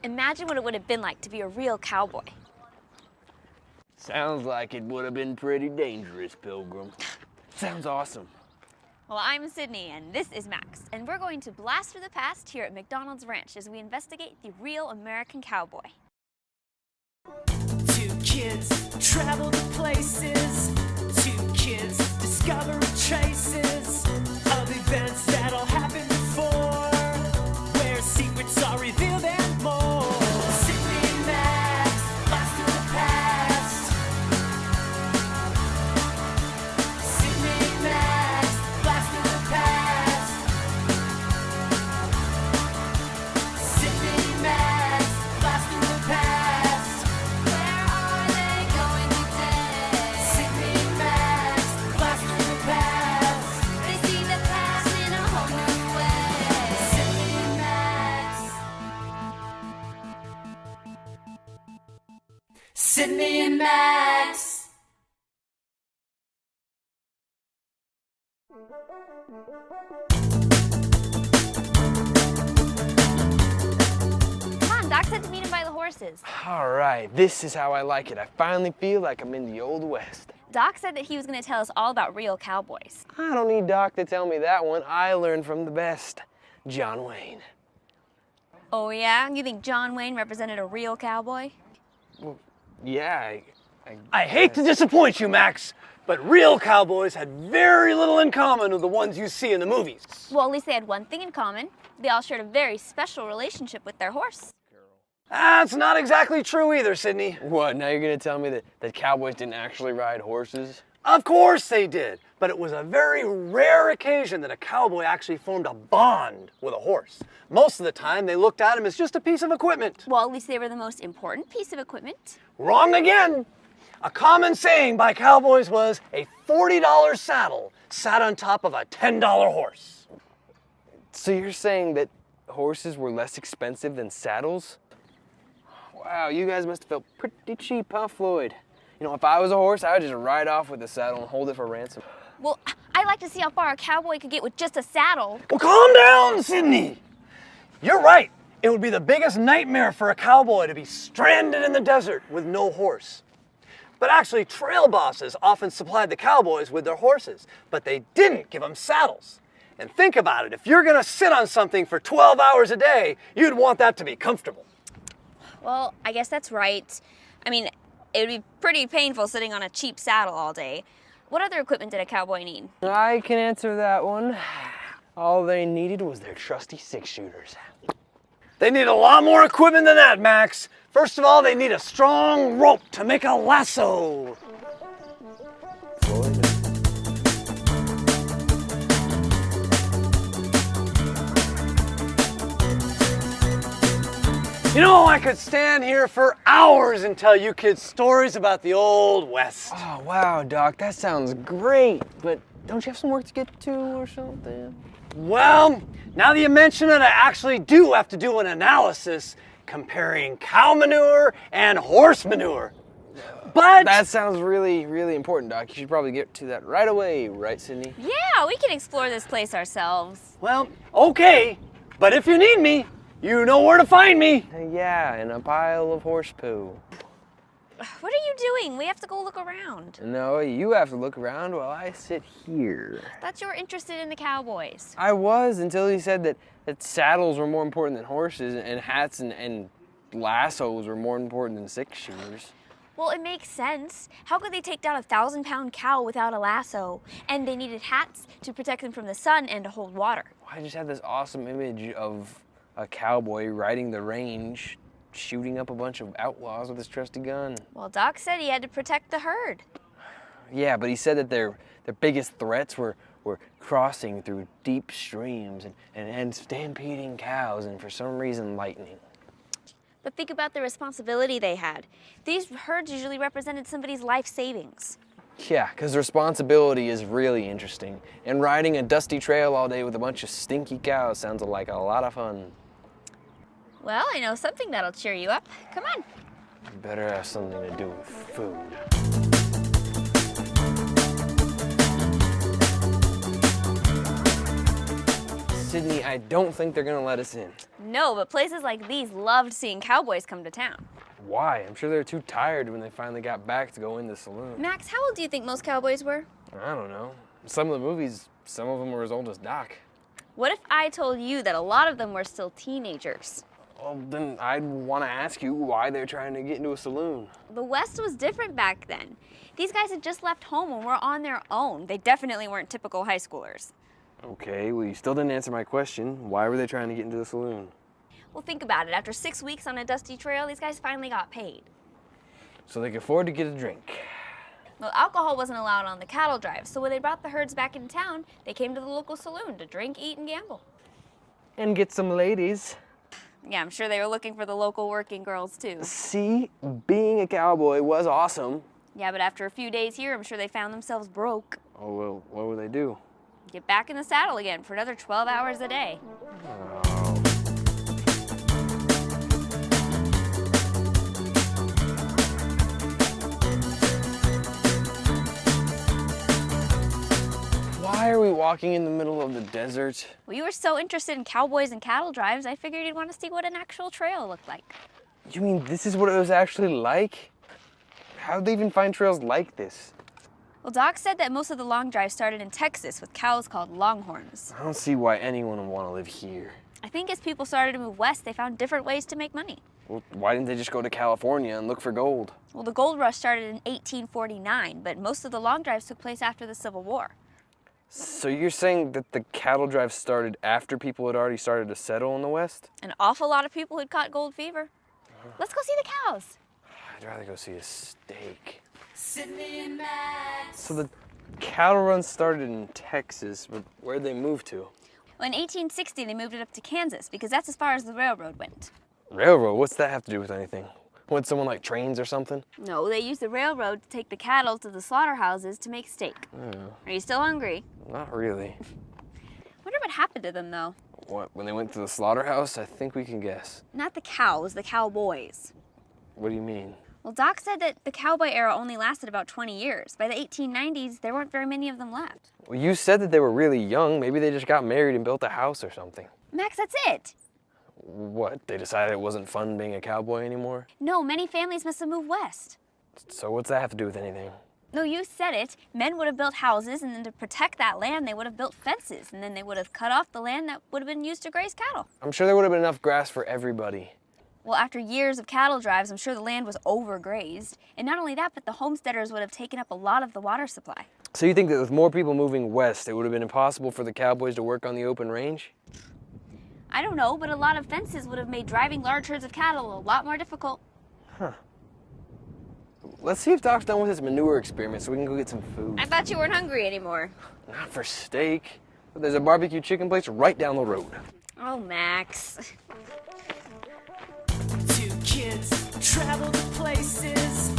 Imagine what it would have been like to be a real cowboy. Sounds like it would have been pretty dangerous, Pilgrim. Sounds awesome. Well, I'm Sydney, and this is Max, and we're going to blast through the past here at McDonald's Ranch as we investigate the real American cowboy. Two kids travel to places. Two kids discover traces of events that all happened before, where secrets are revealed and more. Sydney and Max, blast through the past. Sydney and Max, blast through the past. Sydney and Max, blast through the past. Where are they going today? Sydney and Max, blast through the past. They see the past in a whole new way. Sydney and Max. Sydney and Max. Come on, Doc said to meet him by the horses. All right, this is how I like it. I finally feel like I'm in the Old West. Doc said that he was going to tell us all about real cowboys. I don't need Doc to tell me that one. I learned from the best, John Wayne. Oh yeah? You think John Wayne represented a real cowboy? Well, yeah, I hate to disappoint you, Max, but real cowboys had very little in common with the ones you see in the movies. Well, at least they had one thing in common. They all shared a very special relationship with their horse. That's not exactly true either, Sydney. What, now you're gonna tell me that cowboys didn't actually ride horses? Of course they did, but it was a very rare occasion that a cowboy actually formed a bond with a horse. Most of the time, they looked at him as just a piece of equipment. Well, at least they were the most important piece of equipment. Wrong again. A common saying by cowboys was a $40 saddle sat on top of a $10 horse. So you're saying that horses were less expensive than saddles? Wow, you guys must have felt pretty cheap, huh, Floyd? You know, if I was a horse, I would just ride off with the saddle and hold it for ransom. Well, I'd like to see how far a cowboy could get with just a saddle. Well, calm down, Sydney. You're right. It would be the biggest nightmare for a cowboy to be stranded in the desert with no horse. But actually, trail bosses often supplied the cowboys with their horses, but they didn't give them saddles. And think about it, if you're gonna sit on something for 12 hours a day, you'd want that to be comfortable. Well, I guess that's right. I mean, it would be pretty painful sitting on a cheap saddle all day. What other equipment did a cowboy need? I can answer that one. All they needed was their trusty six-shooters. They need a lot more equipment than that, Max. First of all, they need a strong rope to make a lasso. Floyd? You know, I could stand here for hours and tell you kids stories about the Old West. Oh, wow, Doc, that sounds great. But don't you have some work to get to or something? Well, now that you mention it, I actually do have to do an analysis comparing cow manure and horse manure. But That sounds really, really important, Doc. You should probably get to that right away, right, Sydney? Yeah, we can explore this place ourselves. well, okay. But if you need me, you know where to find me. Yeah, in a pile of horse poo. What are you doing? We have to go look around. No, you have to look around while I sit here. Thought you were interested in the cowboys. I was until he said that saddles were more important than horses and hats and lassos were more important than six-shooters. Well, it makes sense. How could they take down a 1,000-pound cow without a lasso? And they needed hats to protect them from the sun and to hold water. I just had this awesome image of a cowboy riding the range, shooting up a bunch of outlaws with his trusty gun. Well, Doc said he had to protect the herd. Yeah, but he said that their biggest threats were crossing through deep streams and stampeding cows and for some reason lightning. But think about the responsibility they had. These herds usually represented somebody's life savings. Yeah, because responsibility is really interesting. And riding a dusty trail all day with a bunch of stinky cows sounds like a lot of fun. Well, I know something that'll cheer you up. Come on. Better have something to do with food. Sydney, I don't think they're gonna let us in. No, but places like these loved seeing cowboys come to town. Why? I'm sure they were too tired when they finally got back to go in the saloon. Max, how old do you think most cowboys were? I don't know. Some of the movies, some of them were as old as Doc. What if I told you that a lot of them were still teenagers? Well, then I'd want to ask you why they're trying to get into a saloon. The West was different back then. These guys had just left home and were on their own. They definitely weren't typical high schoolers. Okay, well, you still didn't answer my question. Why were they trying to get into the saloon? Well, think about it. After 6 weeks on a dusty trail, these guys finally got paid. So they could afford to get a drink. Well, alcohol wasn't allowed on the cattle drive, so when they brought the herds back into town, they came to the local saloon to drink, eat, and gamble. And get some ladies. Yeah, I'm sure they were looking for the local working girls, too. See, being a cowboy was awesome. Yeah, but after a few days here, I'm sure they found themselves broke. Oh, well, what would they do? Get back in the saddle again for another 12 hours a day. Why are we walking in the middle of the desert? Well, you were so interested in cowboys and cattle drives, I figured you'd want to see what an actual trail looked like. You mean this is what it was actually like? How'd they even find trails like this? Well, Doc said that most of the long drives started in Texas with cows called longhorns. I don't see why anyone would want to live here. I think as people started to move west, they found different ways to make money. Well, why didn't they just go to California and look for gold? Well, the gold rush started in 1849, but most of the long drives took place after the Civil War. So you're saying that the cattle drive started after people had already started to settle in the West? An awful lot of people had caught gold fever. Let's go see the cows. I'd rather go see a steak. Sydney and Max. So the cattle run started in Texas, but where'd they move to? Well, in 1860, they moved it up to Kansas because that's as far as the railroad went. Railroad? What's that have to do with anything? Would someone like trains or something? No, they used the railroad to take the cattle to the slaughterhouses to make steak. Are you still hungry? Not really. Wonder what happened to them, though. What, when they went to the slaughterhouse? I think we can guess. Not the cows, the cowboys. What do you mean? Well, Doc said that the cowboy era only lasted about 20 years. By the 1890s, there weren't very many of them left. Well, you said that they were really young. Maybe they just got married and built a house or something. Max, that's it. What, they decided it wasn't fun being a cowboy anymore? No, many families must have moved west. So what's that have to do with anything? No, you said it. Men would have built houses, and then to protect that land, they would have built fences, and then they would have cut off the land that would have been used to graze cattle. I'm sure there would have been enough grass for everybody. Well, after years of cattle drives, I'm sure the land was overgrazed. And not only that, but the homesteaders would have taken up a lot of the water supply. So you think that with more people moving west, it would have been impossible for the cowboys to work on the open range? I don't know, but a lot of fences would have made driving large herds of cattle a lot more difficult. Let's see if Doc's done with his manure experiment so we can go get some food. I thought you weren't hungry anymore. Not for steak. But there's a barbecue chicken place right down the road. Oh, Max. Two kids travel to places.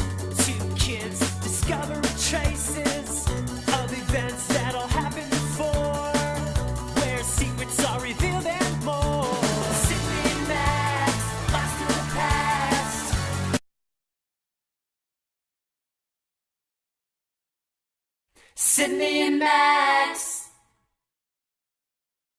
Two kids discover traces of events that'll happen before, where secrets are revealed and more. Sydney and Max, lost in the past. Sydney and Max.